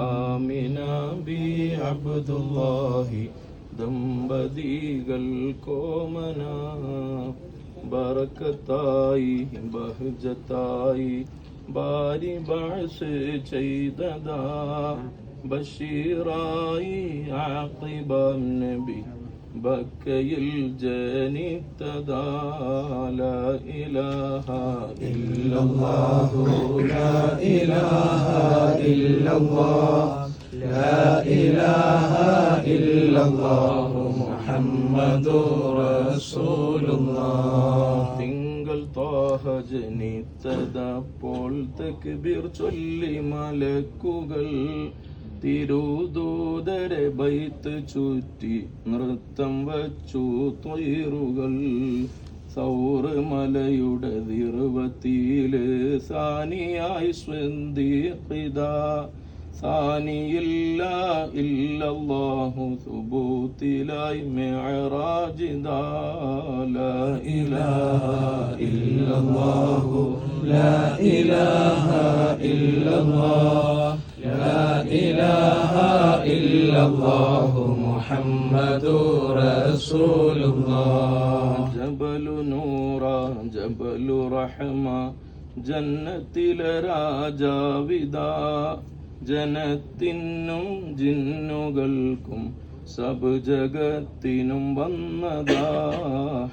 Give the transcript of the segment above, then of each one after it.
Amina B Abdullahi ദമ്പതികൾ കോമന ബറക്കത്തായി ബഹജത്തായി ബാരി ബഅസ് ചെയ്തതാ ബഷീറായി ആഖിബ നബി ബക്കയിൽ ജനിത്തതാ ലാ ഇലാഹ ഇല്ലല്ലാഹു ലാ ഇലാഹ ഇല്ലല്ലാഹ് ലാ ഇലാഹ ഇല്ലല്ലാഹു മുഹമ്മദുർ റസൂലുള്ളാഹ്. തിങ്കൾ ത്വാഹ ജനിത്തതപ്പോൾ തക്ബീർ ചൊല്ലി മലക്കുകൾ തിരുദൂതരെ ബൈത്ത് ചുറ്റി നൃത്തം വച്ചു ത്വയ്റുകൾ. സൗർ മലയുടെ ദിർവത്തിയില് സാനിയായി സ്വന്ദീഖിദാ സാനിയില്ല ഇല്ലല്ലാഹു സുബൂത്തിലായി മിഅ്റാജിദാ ലാ ഇലാഹ ഇല്ലല്ലാഹു ലാ ഇലാഹ ഇല്ലല്ലാഹ് ലാ ഇലാഹ ഇല്ലല്ലാഹു മുഹമ്മദുർ റസൂലുള്ളാഹ്. ജബലു നൂറ ജബലു റഹ്മ ജന്നത്തിലെ രാജാവിദാ ജനത്തിനും ജിന്നുകൾക്കും സബ് ജഗത്തിനും വന്നതാ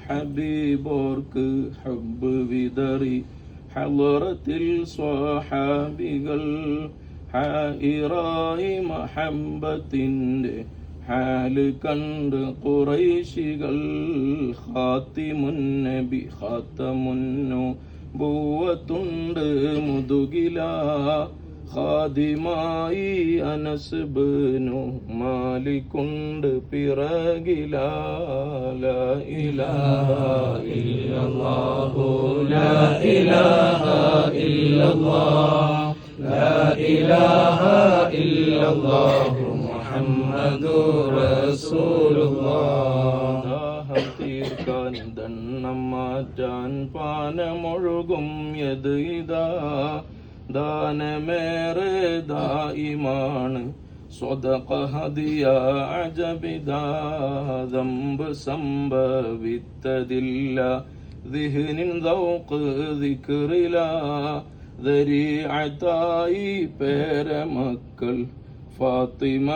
ഹബീബോർക്ക് ഹബ്ബ് വിതറി ഹളറത്തിൽ സ്വഹാബികൾ ഹായിറായി മഹബത്തിന്റെ ഹാല് കണ്ട് ഖുറൈശികൾ ഖാത്തിമുൻ നബി ഖാത്തമുന്നു ബുവത്തുണ്ട് മുതുകിലാ ഖാദിമായി അനസ് ബിനു മാലിക്കുണ്ട് പിറകിലാ ലാ ഇലാഹ ഇല്ലല്ലാഹു ലാ ഇലാഹ ഇല്ലല്ലാഹ് ലാ ഇലാഹ ഇല്ലല്ലാഹു മുഹമ്മദുർ റസൂലുള്ളാഹ്. ദാഹം തീർക്കാൻ ദണ്ണം മാറ്റാൻ പാനമൊഴുകും യത് ഇതാ ദാനമേറെ ദായിമാണ് സ്വദഖ ഹദിയ അജബിദാ ദംബ് സംഭവിത്തതില്ല ദിഹ്നിൻ ദൗഖ് ദിക്റില ദരീഅതായി പേരമക്കൾ ഫാത്തിമ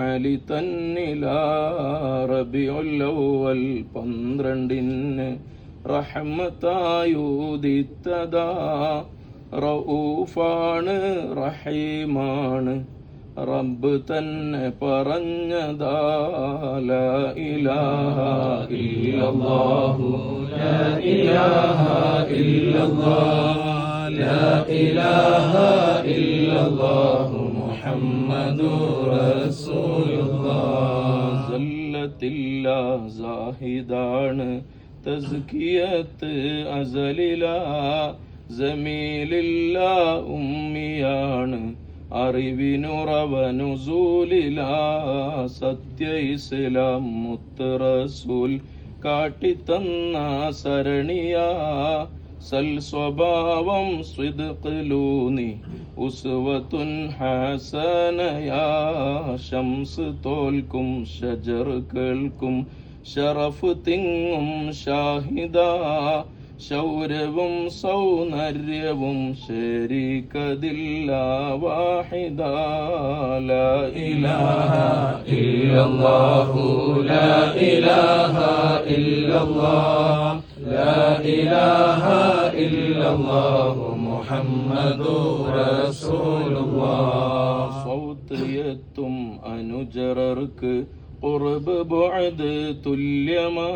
അലി തന്നില റബിഉൽ അവ്വൽ 12 റഹ്മത്തായുദിത്തതാ റഊഫാണ് റഹീമാണ് റബ്ബ് തന്നെ പറഞ്ഞതാ ലാ ഇലാഹ ഇല്ലല്ലാഹു ലാ ഇലാഹ ഇല്ലല്ലാഹ് ലാ ഇലാഹ ഇല്ലല്ലാഹു മുഹമ്മദുർ റസൂലുള്ളാഹ്. സല്ലത്തില്ല സാഹിദാണ് തസ്കിയത്ത് അസലില ജമീലില്ല ഉമ്മിയാണ് അറിവിനുറവനുസൂലില സത്യ ഇസ്ലാം മുത്ത് റസൂൽ കാട്ടിത്തന്ന സരണിയാ സൽ സ്വഭാവം സ്വിദ്ഖിലൂന്നി ഉസ്വത്തുൻ ഹസനയാ ശംസ് തോൽക്കും ഷജർ കേൾക്കും ഷറഫ് തിങ്ങും ഷാഹിദാ ശൗര്യവും സൗന്ദര്യവും ശരീകതില്ല വാഹിദാ ലാ ഇലാഹ ഇല്ലല്ലാഹു ലാ ഇലാഹ ഇല്ലല്ലാഹ് ലാ ഇലാഹ ഇല്ലല്ലാഹു മുഹമ്മദുർ റസൂലുള്ളാഹ്. സൗത്ത് എത്തും അനുജറർക്ക് ഖുർബ് ബുഅദ് തുല്യമാ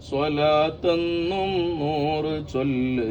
സ്വലാത്തെന്നും നൂറ് ചൊല്ല്